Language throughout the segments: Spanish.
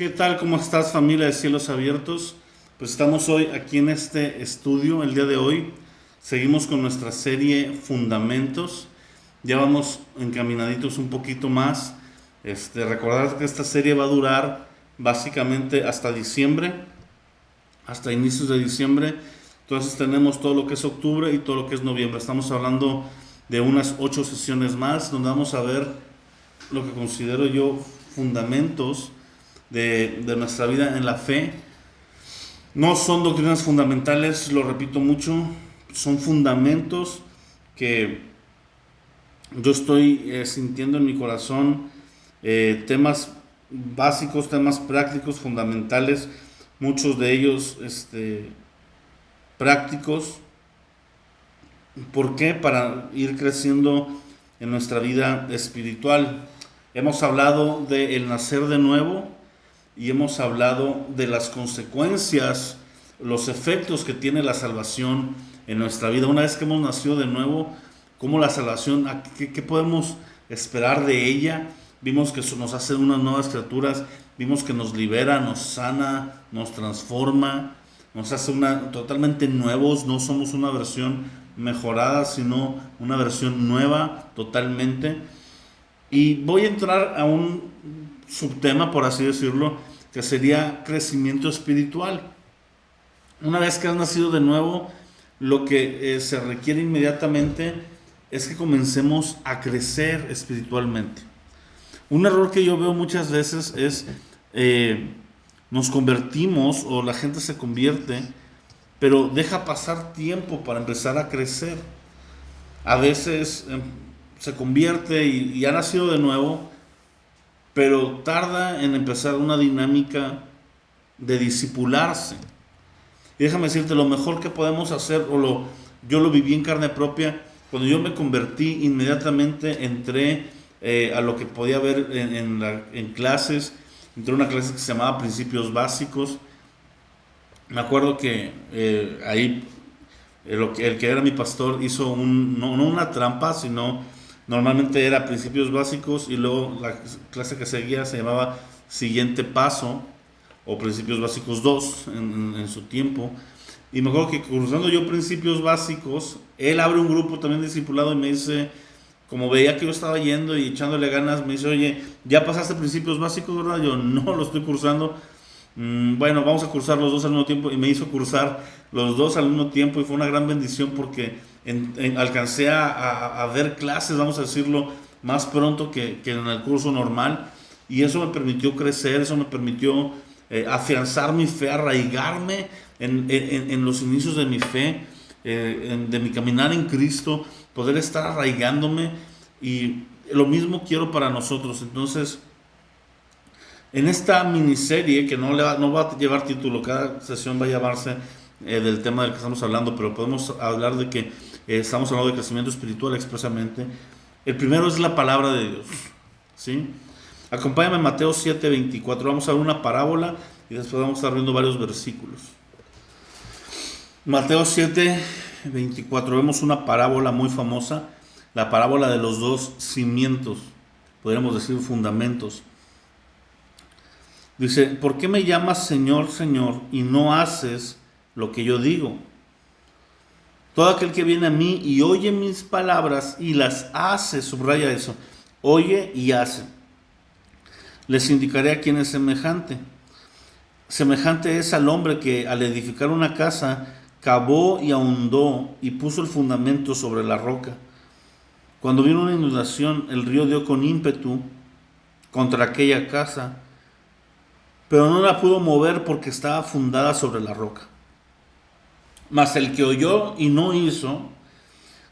¿Qué tal? ¿Cómo estás, familia de Cielos Abiertos? Pues estamos hoy aquí en este estudio, el día de hoy. Seguimos con nuestra serie Fundamentos. Ya vamos encaminaditos un poquito más. Recordar que esta serie va a durar básicamente hasta diciembre, hasta inicios de diciembre. Entonces tenemos todo lo que es octubre y todo lo que es noviembre. Estamos hablando de unas 8 sesiones más, donde vamos a ver lo que considero yo fundamentos de nuestra vida en la fe. No son doctrinas fundamentales, lo repito mucho, son fundamentos que yo estoy sintiendo en mi corazón, temas básicos, temas prácticos, fundamentales, muchos de ellos prácticos. ¿Por qué? Para ir creciendo en nuestra vida espiritual. Hemos hablado del nacer de nuevo y hemos hablado de las consecuencias, los efectos que tiene la salvación en nuestra vida. Una vez que hemos nacido de nuevo, cómo la salvación, ¿qué podemos esperar de ella? Vimos que eso nos hace unas nuevas criaturas, vimos que nos libera, nos sana, nos transforma, nos hace totalmente nuevos. No somos una versión mejorada, sino una versión nueva totalmente. Y voy a entrar a un subtema, por así decirlo, que sería crecimiento espiritual. Una vez que has nacido de nuevo, lo que se requiere inmediatamente es que comencemos a crecer espiritualmente. Un error que yo veo muchas veces es nos convertimos, o la gente se convierte, pero deja pasar tiempo para empezar a crecer. A veces se convierte y ha nacido de nuevo, pero tarda en empezar una dinámica de discipularse. Y déjame decirte, lo mejor que podemos hacer, yo lo viví en carne propia, cuando yo me convertí, inmediatamente entré a lo que podía ver en clases. Entré a una clase que se llamaba Principios Básicos. Me acuerdo que ahí el que era mi pastor hizo no una trampa, sino normalmente era Principios Básicos, y luego la clase que seguía se llamaba Siguiente Paso o Principios Básicos 2 en su tiempo. Y me acuerdo que cursando yo Principios Básicos, él abre un grupo también discipulado y me dice, como veía que yo estaba yendo y echándole ganas, me dice: oye, ¿ya pasaste Principios Básicos, verdad? Yo no, lo estoy cursando. Bueno, vamos a cursar los dos al mismo tiempo. Y me hizo cursar los dos al mismo tiempo, y fue una gran bendición porque alcancé a ver clases, vamos a decirlo, más pronto que en el curso normal. Y eso me permitió crecer, eso me permitió afianzar mi fe, arraigarme en los inicios de mi fe, de mi caminar en Cristo, poder estar arraigándome. Y lo mismo quiero para nosotros. Entonces, en esta miniserie, que no va a llevar título, cada sesión va a llamarse del tema del que estamos hablando, pero podemos hablar de que estamos hablando de crecimiento espiritual expresamente. El primero es la palabra de Dios, ¿sí? Acompáñame en Mateo 7:24. Vamos a ver una parábola y después vamos a estar viendo varios versículos. Mateo 7:24, vemos una parábola muy famosa, la parábola de los dos cimientos, podríamos decir fundamentos. Dice: ¿por qué me llamas Señor, Señor, y no haces lo que yo digo? Todo aquel que viene a mí y oye mis palabras y las hace, subraya eso, oye y hace, les indicaré a quién es semejante. Semejante es al hombre que, al edificar una casa, cavó y ahondó y puso el fundamento sobre la roca. Cuando vino una inundación, el río dio con ímpetu contra aquella casa, pero no la pudo mover porque estaba fundada sobre la roca. Mas el que oyó y no hizo,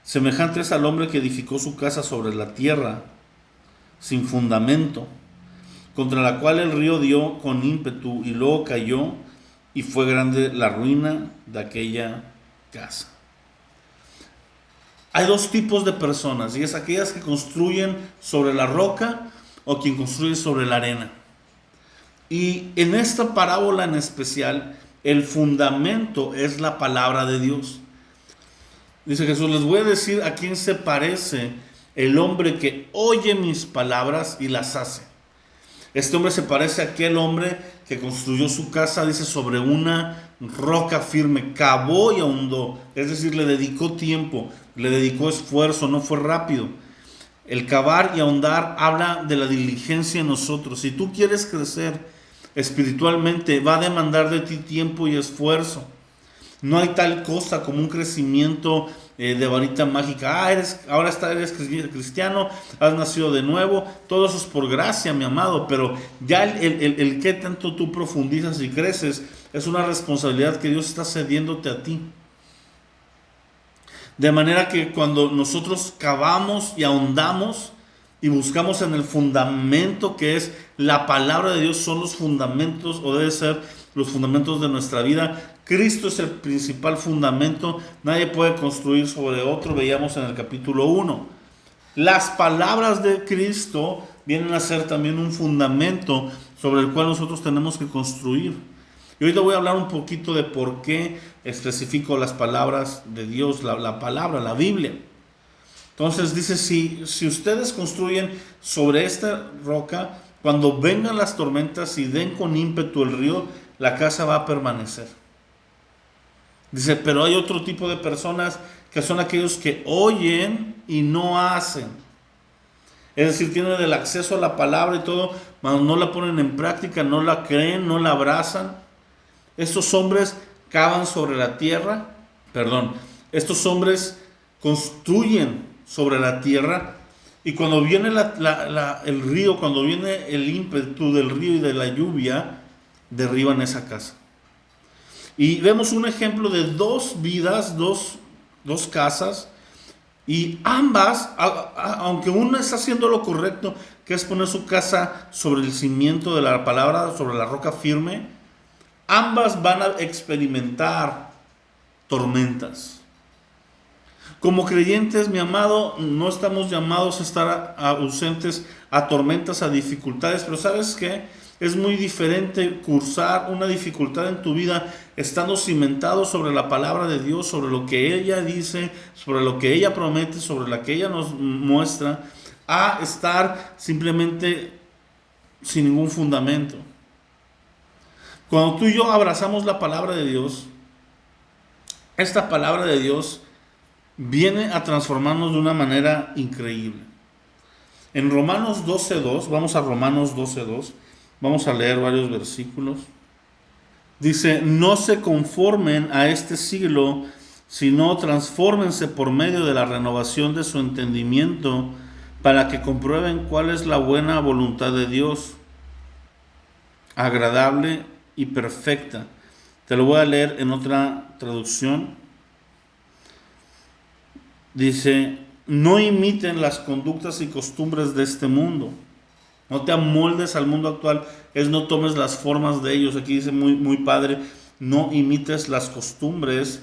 semejante es al hombre que edificó su casa sobre la tierra, sin fundamento, contra la cual el río dio con ímpetu y luego cayó, y fue grande la ruina de aquella casa. Hay dos tipos de personas, y es aquellas que construyen sobre la roca o quien construye sobre la arena. Y en esta parábola en especial, el fundamento es la palabra de Dios. Dice Jesús: les voy a decir a quién se parece el hombre que oye mis palabras y las hace. Este hombre se parece a aquel hombre que construyó su casa, dice, sobre una roca firme, cavó y ahondó. Es decir, le dedicó tiempo, le dedicó esfuerzo, no fue rápido. El cavar y ahondar habla de la diligencia en nosotros. Si tú quieres crecer espiritualmente, va a demandar de ti tiempo y esfuerzo. No hay tal cosa como un crecimiento de varita mágica. Eres cristiano, has nacido de nuevo. Todo eso es por gracia, mi amado. Pero ya el qué tanto tú profundizas y creces es una responsabilidad que Dios está cediéndote a ti. De manera que cuando nosotros cavamos y ahondamos y buscamos en el fundamento que es la palabra de Dios, son los fundamentos o debe ser los fundamentos de nuestra vida. Cristo es el principal fundamento, nadie puede construir sobre otro, veíamos en el capítulo 1. Las palabras de Cristo vienen a ser también un fundamento sobre el cual nosotros tenemos que construir. Y ahorita voy a hablar un poquito de por qué especifico las palabras de Dios, la palabra, la Biblia. Entonces dice, si ustedes construyen sobre esta roca, cuando vengan las tormentas y den con ímpetu el río, la casa va a permanecer. Dice, pero hay otro tipo de personas que son aquellos que oyen y no hacen. Es decir, tienen el acceso a la palabra y todo, pero no la ponen en práctica, no la creen, no la abrazan. Estos hombres cavan sobre la tierra, estos hombres construyen sobre la tierra, y cuando viene el río, cuando viene el ímpetu del río y de la lluvia, derriban esa casa. Y vemos un ejemplo de dos vidas, dos casas, y ambas, aunque una está haciendo lo correcto, que es poner su casa sobre el cimiento de la palabra, sobre la roca firme, ambas van a experimentar tormentas. Como creyentes, mi amado, no estamos llamados a estar ausentes a tormentas, a dificultades, pero ¿sabes qué? Es muy diferente cursar una dificultad en tu vida estando cimentado sobre la palabra de Dios, sobre lo que ella dice, sobre lo que ella promete, sobre lo que ella nos muestra, a estar simplemente sin ningún fundamento. Cuando tú y yo abrazamos la palabra de Dios, esta palabra de Dios viene a transformarnos de una manera increíble. En Romanos 12:2, vamos a Romanos 12:2, vamos a leer varios versículos. Dice, no se conformen a este siglo, sino transfórmense por medio de la renovación de su entendimiento, para que comprueben cuál es la buena voluntad de Dios, agradable y perfecta. Te lo voy a leer en otra traducción. Dice, no imiten las conductas y costumbres de este mundo. No te amoldes al mundo actual, no tomes las formas de ellos. Aquí dice muy padre, no imites las costumbres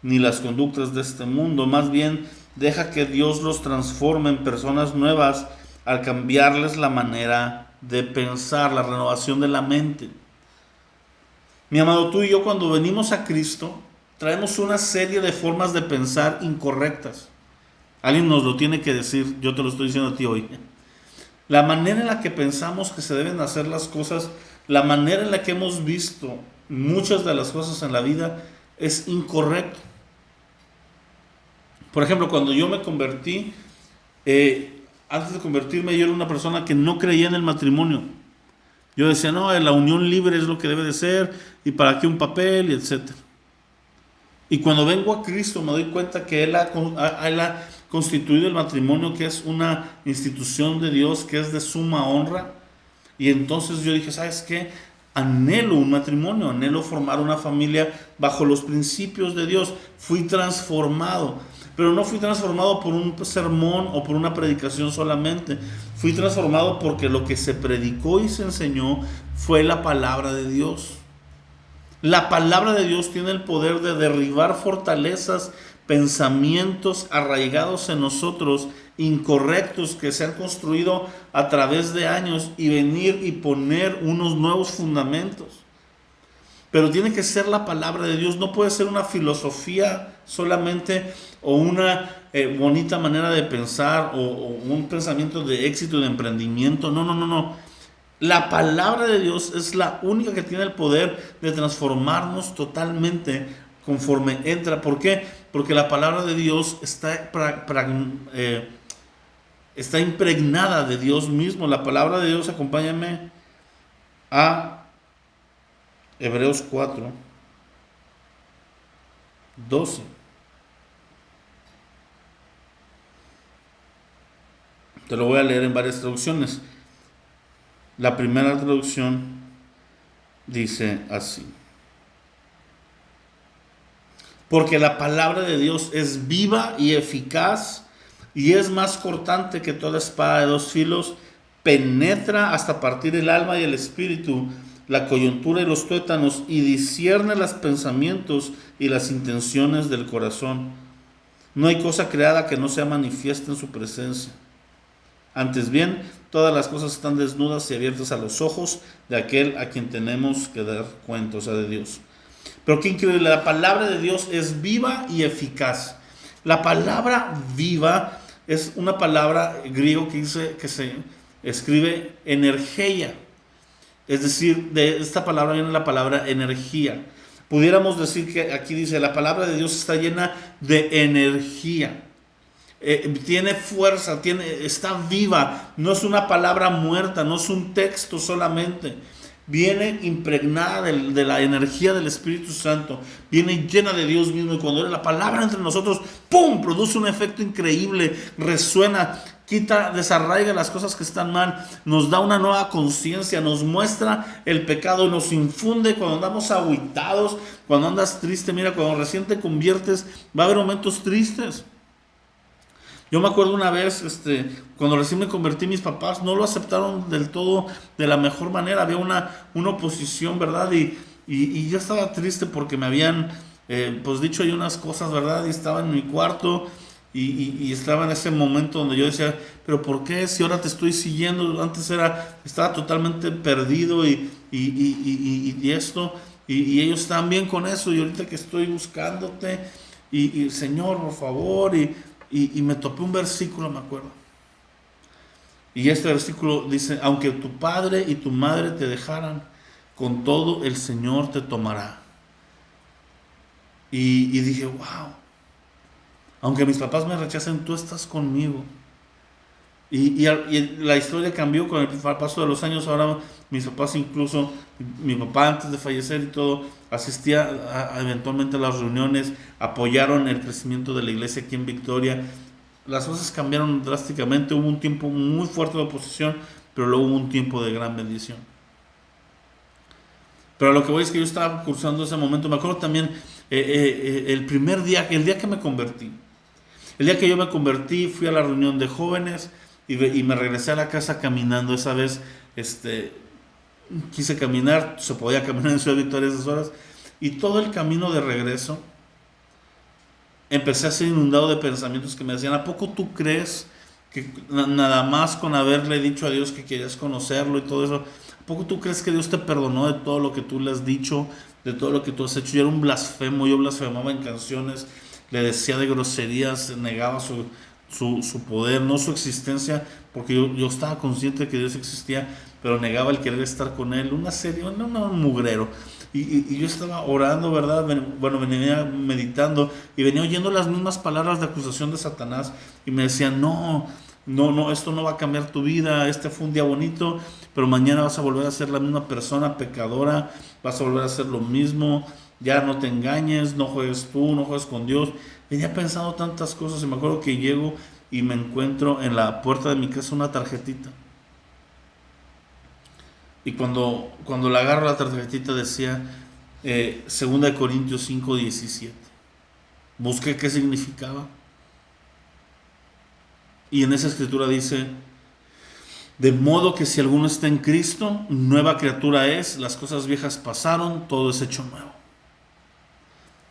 ni las conductas de este mundo. Más bien, deja que Dios los transforme en personas nuevas al cambiarles la manera de pensar, la renovación de la mente. Mi amado, tú y yo cuando venimos a Cristo, traemos una serie de formas de pensar incorrectas. Alguien nos lo tiene que decir, yo te lo estoy diciendo a ti hoy. La manera en la que pensamos que se deben hacer las cosas, la manera en la que hemos visto muchas de las cosas en la vida es incorrecto. Por ejemplo, cuando yo me convertí, antes de convertirme yo era una persona que no creía en el matrimonio. Yo decía, no, la unión libre es lo que debe de ser, y para qué un papel, y etc. Y cuando vengo a Cristo me doy cuenta que Él ha constituido el matrimonio, que es una institución de Dios, que es de suma honra. Y entonces yo dije, ¿sabes qué? Anhelo un matrimonio, anhelo formar una familia bajo los principios de Dios. Fui transformado, pero no fui transformado por un sermón o por una predicación solamente. Fui transformado porque lo que se predicó y se enseñó fue la palabra de Dios. La palabra de Dios tiene el poder de derribar fortalezas, pensamientos arraigados en nosotros, incorrectos, que se han construido a través de años, y venir y poner unos nuevos fundamentos. Pero tiene que ser la palabra de Dios, no puede ser una filosofía solamente, o una bonita manera de pensar, o un pensamiento de éxito y de emprendimiento. No. La palabra de Dios es la única que tiene el poder de transformarnos totalmente conforme entra. ¿Por qué? Porque la palabra de Dios está impregnada de Dios mismo. La palabra de Dios, acompáñame a Hebreos 4:12. Te lo voy a leer en varias traducciones. La primera traducción dice así: porque la palabra de Dios es viva y eficaz y es más cortante que toda espada de dos filos, penetra hasta partir el alma y el espíritu, la coyuntura y los tuétanos, y discierne los pensamientos y las intenciones del corazón. No hay cosa creada que no sea manifiesta en su presencia. Antes bien, todas las cosas están desnudas y abiertas a los ojos de aquel a quien tenemos que dar cuenta, o sea, de Dios. Pero qué increíble, la palabra de Dios es viva y eficaz. La palabra viva es una palabra griego que se escribe energeia. Es decir, de esta palabra viene la palabra energía. Pudiéramos decir que aquí dice, la palabra de Dios está llena de energía. Tiene fuerza, está viva, no es una palabra muerta, no es un texto solamente. Viene impregnada de la energía del Espíritu Santo, viene llena de Dios mismo, y cuando la palabra entre nosotros, ¡pum!, produce un efecto increíble, resuena, desarraiga las cosas que están mal, nos da una nueva conciencia, nos muestra el pecado, nos infunde cuando andamos agüitados, cuando andas triste. Mira, cuando recién te conviertes, va a haber momentos tristes. Yo me acuerdo una vez, cuando recién me convertí, mis papás no lo aceptaron del todo de la mejor manera. Había una oposición, ¿verdad? Y yo estaba triste porque me habían, pues, dicho ahí unas cosas, ¿verdad? Y estaba en mi cuarto y estaba en ese momento donde yo decía, pero ¿por qué si ahora te estoy siguiendo? Antes estaba totalmente perdido y esto, y ellos estaban bien con eso, y ahorita que estoy buscándote, y Señor, por favor, y me topé un versículo, me acuerdo. Y este versículo dice, aunque tu padre y tu madre te dejaran, con todo el Señor te tomará. Y dije, wow, aunque mis papás me rechacen, tú estás conmigo. Y la historia cambió con el paso de los años. Ahora mis papás, incluso mi papá antes de fallecer y todo, asistía eventualmente a las reuniones, apoyaron el crecimiento de la iglesia aquí en Victoria. Las cosas cambiaron drásticamente, hubo un tiempo muy fuerte de oposición, pero luego hubo un tiempo de gran bendición. Pero lo que voy es que yo estaba cursando ese momento. Me acuerdo también el primer día, el día que me convertí. El día que yo me convertí, fui a la reunión de jóvenes y me regresé a la casa caminando. Esa vez quise caminar, se podía caminar en Ciudad Victoria esas horas. Y todo el camino de regreso empecé a ser inundado de pensamientos que me decían, ¿a poco tú crees que nada más con haberle dicho a Dios que querías conocerlo y todo eso, ¿a poco tú crees que Dios te perdonó de todo lo que tú le has dicho, de todo lo que tú has hecho? Yo era un blasfemo, yo blasfemaba en canciones, le decía de groserías, negaba su poder, no su existencia, porque yo estaba consciente de que Dios existía, pero negaba el querer estar con Él. Una serie, un mugrero. Y yo estaba orando, ¿verdad? Bueno, venía meditando y venía oyendo las mismas palabras de acusación de Satanás, y me decían, no, no, no, esto no va a cambiar tu vida, este fue un día bonito, pero mañana vas a volver a ser la misma persona pecadora, vas a volver a hacer lo mismo, ya no te engañes, no juegues tú, no juegues con Dios. Venía pensando tantas cosas, y me acuerdo que llego y me encuentro en la puerta de mi casa una tarjetita. Y cuando la agarro, la tarjetita decía 2 Corintios 5:17. Busqué qué significaba. Y en esa escritura dice, de modo que si alguno está en Cristo, nueva criatura es, las cosas viejas pasaron, todo es hecho nuevo.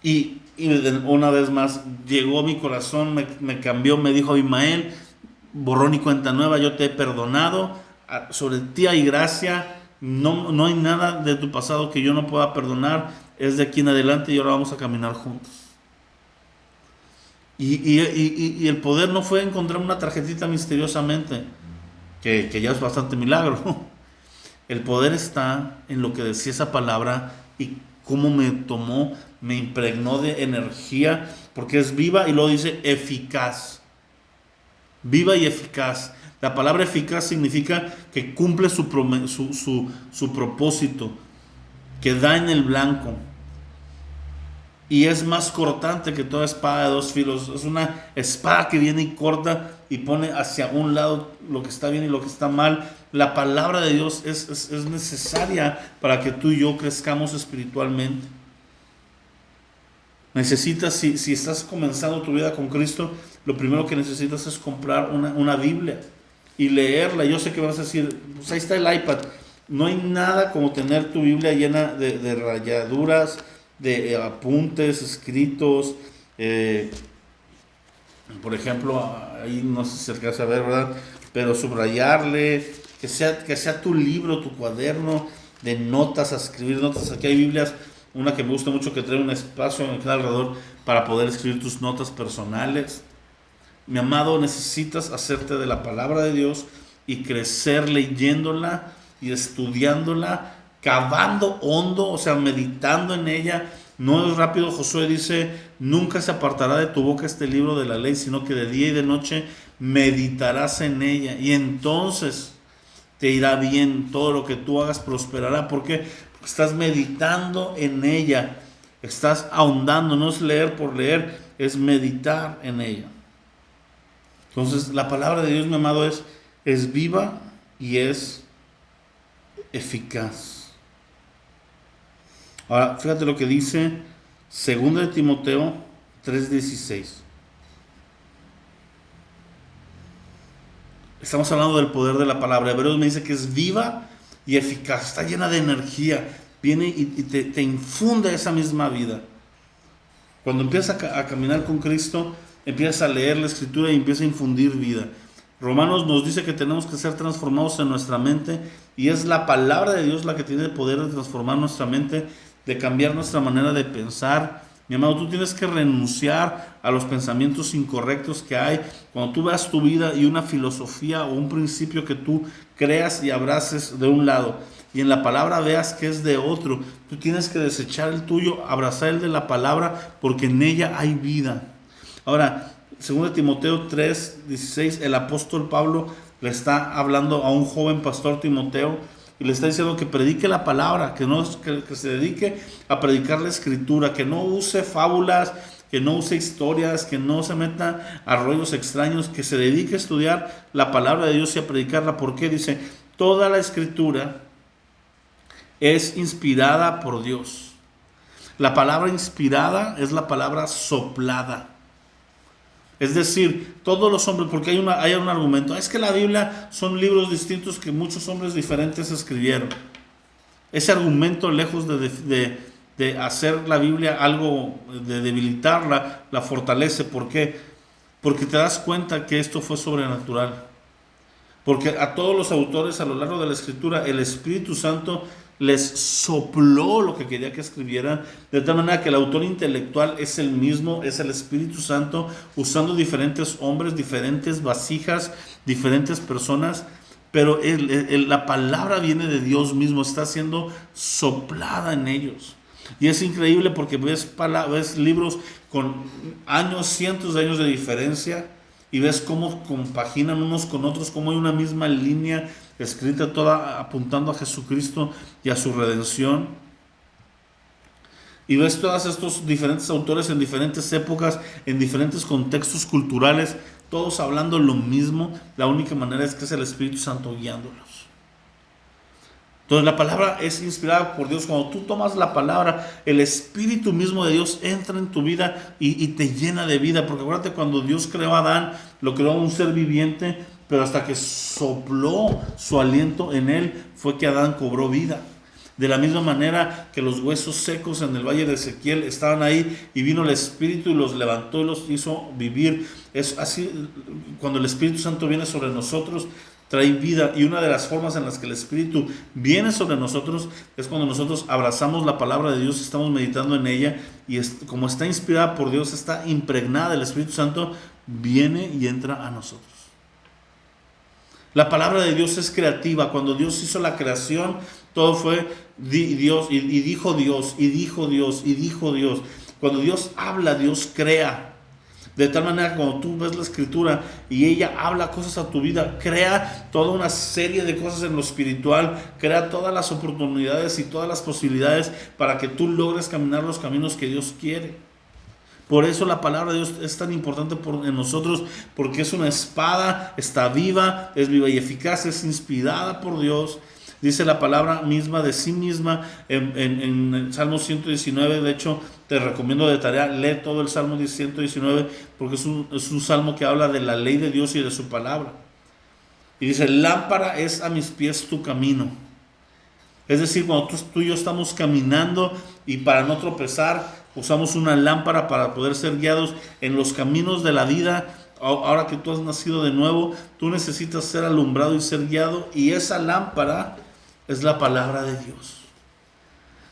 Y una vez más llegó a mi corazón, me cambió, me dijo Abimael, borrón y cuenta nueva, yo te he perdonado, sobre ti hay gracia, no hay nada de tu pasado que yo no pueda perdonar, es de aquí en adelante y ahora vamos a caminar juntos. Y el poder no fue encontrar una tarjetita misteriosamente, que ya es bastante milagro. El poder está en lo que decía esa palabra y cómo me tomó, me impregnó de energía, porque es viva y luego dice eficaz. Viva y eficaz. La palabra eficaz significa que cumple su propósito, que da en el blanco. Y es más cortante que toda espada de dos filos. Es una espada que viene y corta y pone hacia un lado lo que está bien y lo que está mal. La palabra de Dios es necesaria para que tú y yo crezcamos espiritualmente. Necesitas, si estás comenzando tu vida con Cristo, lo primero que necesitas es comprar una Biblia y leerla. Yo sé que vas a decir, pues ahí está el iPad. No hay nada como tener tu Biblia llena de rayaduras, de apuntes escritos. Por ejemplo, ahí no sé si se alcanza a ver, ¿verdad? Pero subrayarle, que sea tu libro, tu cuaderno de notas, a escribir notas. Aquí hay Biblias, una que me gusta mucho que trae un espacio en cada alrededor para poder escribir tus notas personales. Mi amado, necesitas hacerte de la palabra de Dios y crecer leyéndola y estudiándola, cavando hondo, o sea, meditando en ella. No es rápido. Josué dice, nunca se apartará de tu boca este libro de la ley, sino que de día y de noche meditarás en ella. Y entonces te irá bien, todo lo que tú hagas prosperará. ¿Por qué? Porque estás meditando en ella, estás ahondando. No es leer por leer, es meditar en ella. Entonces la palabra de Dios, mi amado, es viva y es eficaz. Ahora, fíjate lo que dice 2 de Timoteo 3:16. Estamos hablando del poder de la palabra. Hebreos me dice que es viva y eficaz, está llena de energía, viene y te infunde esa misma vida. Cuando empiezas a caminar con Cristo, empiezas a leer la Escritura y empieza a infundir vida. Romanos nos dice que tenemos que ser transformados en nuestra mente, y es la palabra de Dios la que tiene el poder de transformar nuestra mente, de cambiar nuestra manera de pensar. Mi amado, tú tienes que renunciar a los pensamientos incorrectos que hay. Cuando tú veas tu vida y una filosofía o un principio que tú creas y abraces de un lado, y en la palabra veas que es de otro, tú tienes que desechar el tuyo, abrazar el de la palabra, porque en ella hay vida. Ahora, 2 Timoteo 3:16, el apóstol Pablo le está hablando a un joven pastor Timoteo y le está diciendo que predique la palabra, que se dedique a predicar la escritura, que no use fábulas, que no use historias, que no se meta a rollos extraños, que se dedique a estudiar la palabra de Dios y a predicarla. ¿Por qué? Dice, toda la escritura es inspirada por Dios. La palabra inspirada es la palabra soplada. Es decir, todos los hombres, porque hay un argumento, es que la Biblia son libros distintos que muchos hombres diferentes escribieron. Ese argumento, lejos de hacer la Biblia algo, de debilitarla, la fortalece. ¿Por qué? Porque te das cuenta que esto fue sobrenatural. Porque a todos los autores a lo largo de la Escritura, el Espíritu Santo les sopló lo que quería que escribieran, de tal manera que el autor intelectual es el mismo, es el Espíritu Santo, usando diferentes hombres, diferentes vasijas, diferentes personas, pero la palabra viene de Dios mismo, está siendo soplada en ellos. Y es increíble porque ves libros con años, cientos de años de diferencia, y ves cómo compaginan unos con otros, cómo hay una misma línea escrita toda apuntando a Jesucristo y a su redención. Y ves todos estos diferentes autores en diferentes épocas, en diferentes contextos culturales, todos hablando lo mismo. La única manera es que es el Espíritu Santo guiándolos. Entonces la palabra es inspirada por Dios. Cuando tú tomas la palabra, el Espíritu mismo de Dios entra en tu vida y te llena de vida. Porque acuérdate, cuando Dios creó a Adán, lo creó a un ser viviente, pero hasta que sopló su aliento en él fue que Adán cobró vida. De la misma manera que los huesos secos en el valle de Ezequiel estaban ahí y vino el Espíritu y los levantó y los hizo vivir. Es así, cuando el Espíritu Santo viene sobre nosotros, trae vida, y una de las formas en las que el Espíritu viene sobre nosotros es cuando nosotros abrazamos la palabra de Dios, estamos meditando en ella, y como está inspirada por Dios, está impregnada, el Espíritu Santo viene y entra a nosotros. La palabra de Dios es creativa. Cuando Dios hizo la creación, todo fue Dios, y dijo Dios, y dijo Dios, y dijo Dios. Cuando Dios habla, Dios crea. De tal manera que cuando tú ves la escritura y ella habla cosas a tu vida, crea toda una serie de cosas en lo espiritual, crea todas las oportunidades y todas las posibilidades para que tú logres caminar los caminos que Dios quiere. Por eso la palabra de Dios es tan importante en nosotros, porque es una espada, está viva, es viva y eficaz, es inspirada por Dios. Dice la palabra misma de sí misma en el Salmo 119. De hecho, te recomiendo de tarea, lee todo el Salmo 119, porque es un salmo que habla de la ley de Dios y de su palabra. Y dice, lámpara es a mis pies tu camino. Es decir, cuando tú y yo estamos caminando y para no tropezar, usamos una lámpara para poder ser guiados en los caminos de la vida. Ahora que tú has nacido de nuevo, tú necesitas ser alumbrado y ser guiado, y esa lámpara es la palabra de Dios.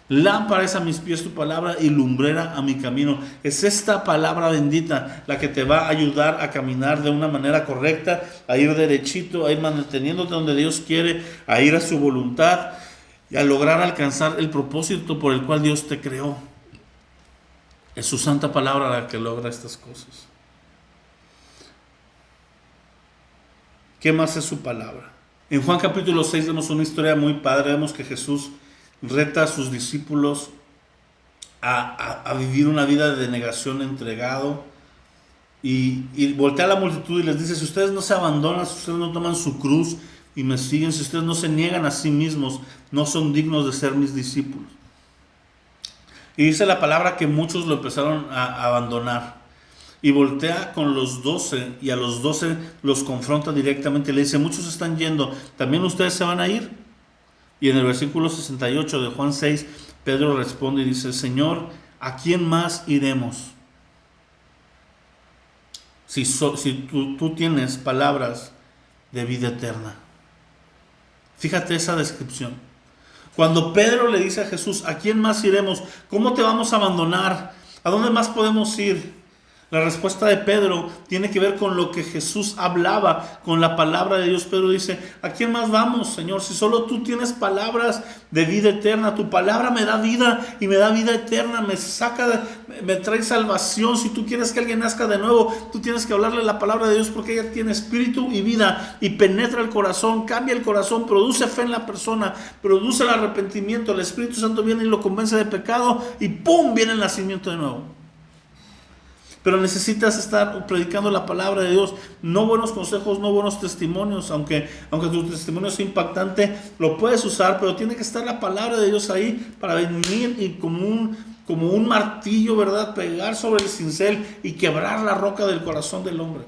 Lámpara es a mis pies tu palabra y lumbrera a mi camino. Es esta palabra bendita la que te va a ayudar a caminar de una manera correcta, a ir derechito, a ir manteniéndote donde Dios quiere, a ir a su voluntad y a lograr alcanzar el propósito por el cual Dios te creó. Es su santa palabra la que logra estas cosas. ¿Qué más es su palabra? En Juan capítulo 6 vemos una historia muy padre. Vemos que Jesús reta a sus discípulos a vivir una vida de negación, entregado, y voltea a la multitud y les dice: si ustedes no se abandonan, si ustedes no toman su cruz y me siguen, si ustedes no se niegan a sí mismos, no son dignos de ser mis discípulos. Y dice la palabra que muchos lo empezaron a abandonar. Y voltea con los 12 y a los 12 los confronta directamente. Le dice: muchos están yendo, ¿también ustedes se van a ir? Y en el versículo 68 de Juan 6, Pedro responde y dice: Señor, ¿a quién más iremos? Si tú tienes palabras de vida eterna. Fíjate esa descripción. Cuando Pedro le dice a Jesús: ¿a quién más iremos? ¿Cómo te vamos a abandonar? ¿A dónde más podemos ir? La respuesta de Pedro tiene que ver con lo que Jesús hablaba, con la palabra de Dios. Pedro dice: ¿a quién más vamos, Señor? Si solo tú tienes palabras de vida eterna. Tu palabra me da vida y me da vida eterna, me trae salvación. Si tú quieres que alguien nazca de nuevo, tú tienes que hablarle la palabra de Dios, porque ella tiene espíritu y vida y penetra el corazón, cambia el corazón, produce fe en la persona, produce el arrepentimiento. El Espíritu Santo viene y lo convence de pecado y ¡pum!, viene el nacimiento de nuevo. Pero necesitas estar predicando la palabra de Dios, no buenos consejos, no buenos testimonios. Aunque tu testimonio sea impactante, lo puedes usar, pero tiene que estar la palabra de Dios ahí para venir y como un martillo, ¿verdad?, pegar sobre el cincel y quebrar la roca del corazón del hombre.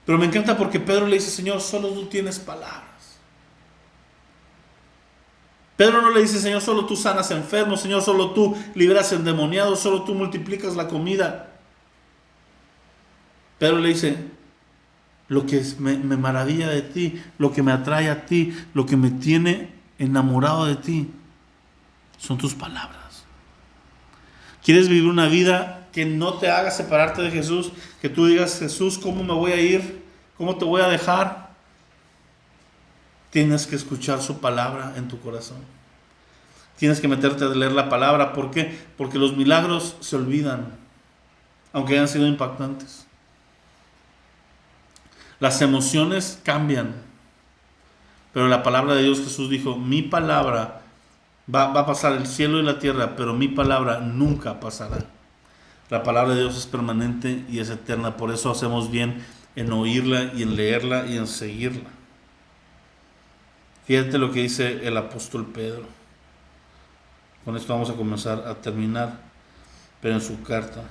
Pero me encanta porque Pedro le dice: Señor, solo tú tienes palabras. Pedro no le dice: Señor, solo tú sanas enfermos, Señor, solo tú liberas endemoniados, solo tú multiplicas la comida. Pedro le dice: lo que me maravilla de ti, lo que me atrae a ti, lo que me tiene enamorado de ti, son tus palabras. ¿Quieres vivir una vida que no te haga separarte de Jesús? Que tú digas: Jesús, ¿cómo me voy a ir? ¿Cómo te voy a dejar? Tienes que escuchar su palabra en tu corazón. Tienes que meterte a leer la palabra. ¿Por qué? Porque los milagros se olvidan, aunque hayan sido impactantes. Las emociones cambian, pero la palabra de Dios, Jesús dijo: mi palabra va a pasar el cielo y la tierra, pero mi palabra nunca pasará. La palabra de Dios es permanente y es eterna. Por eso hacemos bien en oírla y en leerla y en seguirla. Fíjate lo que dice el apóstol Pedro. Con esto vamos a comenzar a terminar, pero en su carta.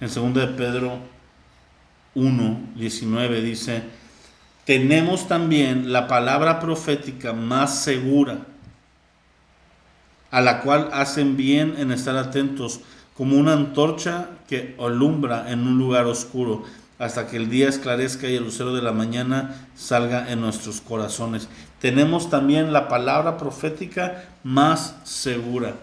En 2 de Pedro 1:19 dice: tenemos también la palabra profética más segura, a la cual hacen bien en estar atentos, como una antorcha que alumbra en un lugar oscuro, hasta que el día esclarezca y el lucero de la mañana salga en nuestros corazones. Tenemos también la palabra profética más segura.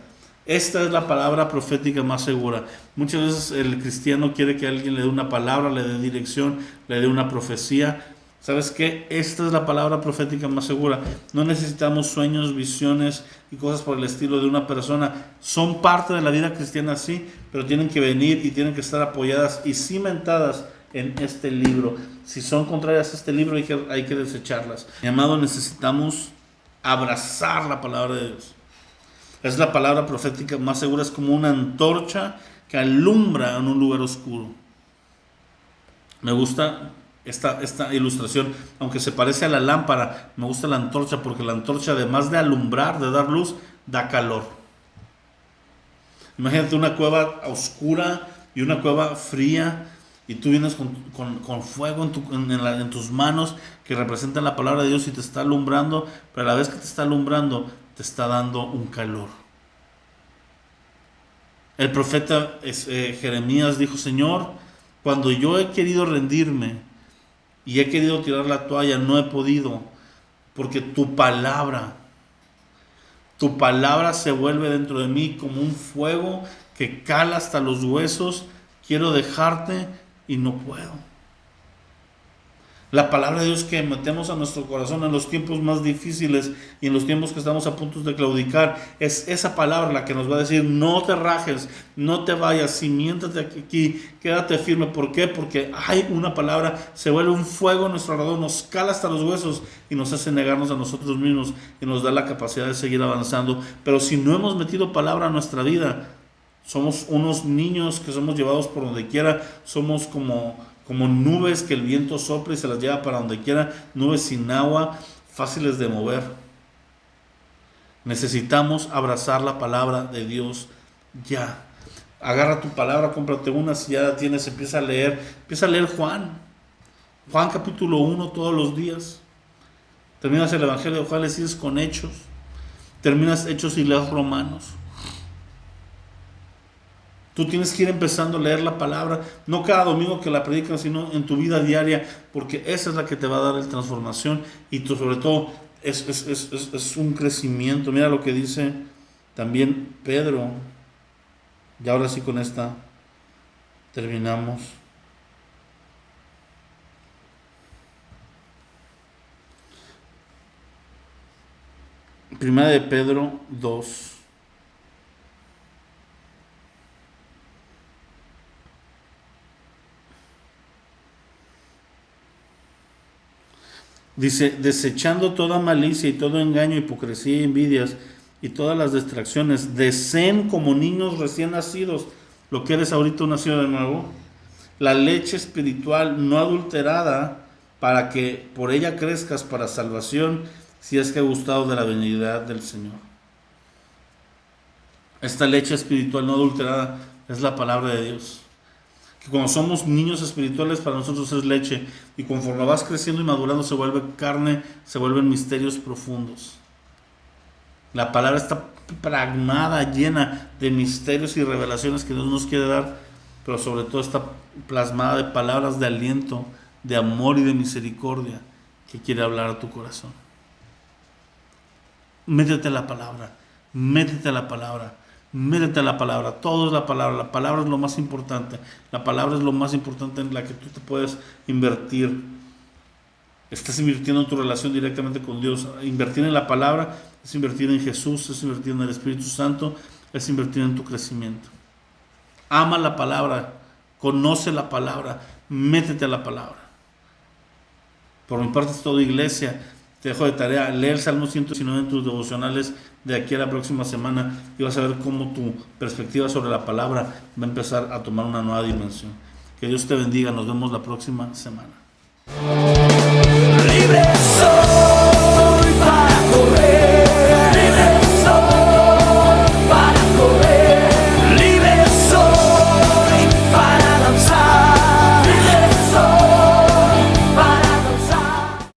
Esta es la palabra profética más segura. Muchas veces el cristiano quiere que alguien le dé una palabra, le dé dirección, le dé una profecía. ¿Sabes qué? Esta es la palabra profética más segura. No necesitamos sueños, visiones y cosas por el estilo de una persona. Son parte de la vida cristiana, sí, pero tienen que venir y tienen que estar apoyadas y cimentadas en este libro. Si son contrarias a este libro, hay que desecharlas. Mi amado, necesitamos abrazar la palabra de Dios. Es la palabra profética más segura, es como una antorcha que alumbra en un lugar oscuro. Me gusta esta ilustración, aunque se parece a la lámpara, me gusta la antorcha porque la antorcha, además de alumbrar, de dar luz, da calor. Imagínate una cueva oscura y una cueva fría, y tú vienes con fuego en tus manos que representan la palabra de Dios y te está alumbrando, pero a la vez que te está alumbrando, te está dando un calor. El profeta Jeremías dijo: Señor, cuando yo he querido rendirme y he querido tirar la toalla, no he podido, porque tu palabra se vuelve dentro de mí como un fuego que cala hasta los huesos. Quiero dejarte y no puedo. La palabra de Dios que metemos a nuestro corazón en los tiempos más difíciles y en los tiempos que estamos a punto de claudicar, es esa palabra la que nos va a decir: no te rajes, no te vayas, cimiéntate aquí, quédate firme. ¿Por qué? Porque hay una palabra, se vuelve un fuego a nuestro alrededor, nos cala hasta los huesos y nos hace negarnos a nosotros mismos y nos da la capacidad de seguir avanzando. Pero si no hemos metido palabra a nuestra vida, somos unos niños que somos llevados por donde quiera, somos como nubes que el viento sopla y se las lleva para donde quiera, nubes sin agua, fáciles de mover. Necesitamos abrazar la palabra de Dios ya. Agarra tu palabra, cómprate una, si ya la tienes, empieza a leer Juan capítulo 1 todos los días. Terminas el Evangelio de Juan, le sigues con Hechos, terminas Hechos y lees Romanos. Tú tienes que ir empezando a leer la palabra, no cada domingo que la predicas, sino en tu vida diaria, porque esa es la que te va a dar la transformación y tú, sobre todo es un crecimiento. Mira lo que dice también Pedro. Y ahora sí, con esta terminamos. Primera de Pedro 2. Dice: desechando toda malicia y todo engaño, hipocresía y envidias y todas las distracciones, deseen como niños recién nacidos, lo que eres ahorita, un nacido de nuevo, la leche espiritual no adulterada, para que por ella crezcas para salvación, si es que ha gustado de la benignidad del Señor. Esta leche espiritual no adulterada es la palabra de Dios. Que cuando somos niños espirituales, para nosotros es leche, y conforme vas creciendo y madurando se vuelve carne, se vuelven misterios profundos. La palabra está pragmada, llena de misterios y revelaciones que Dios nos quiere dar, pero sobre todo está plasmada de palabras de aliento, de amor y de misericordia que quiere hablar a tu corazón. Métete a la palabra, métete a la palabra. Métete a la palabra, todo es la palabra es lo más importante, la palabra es lo más importante en la que tú te puedes invertir. Estás invirtiendo en tu relación directamente con Dios. Invertir en la palabra es invertir en Jesús, es invertir en el Espíritu Santo, es invertir en tu crecimiento. Ama la palabra, conoce la palabra, métete a la palabra. Por mi parte es todo, iglesia. Te dejo de tarea, lee el Salmo 119 en tus devocionales de aquí a la próxima semana y vas a ver cómo tu perspectiva sobre la palabra va a empezar a tomar una nueva dimensión. Que Dios te bendiga, nos vemos la próxima semana. Libre.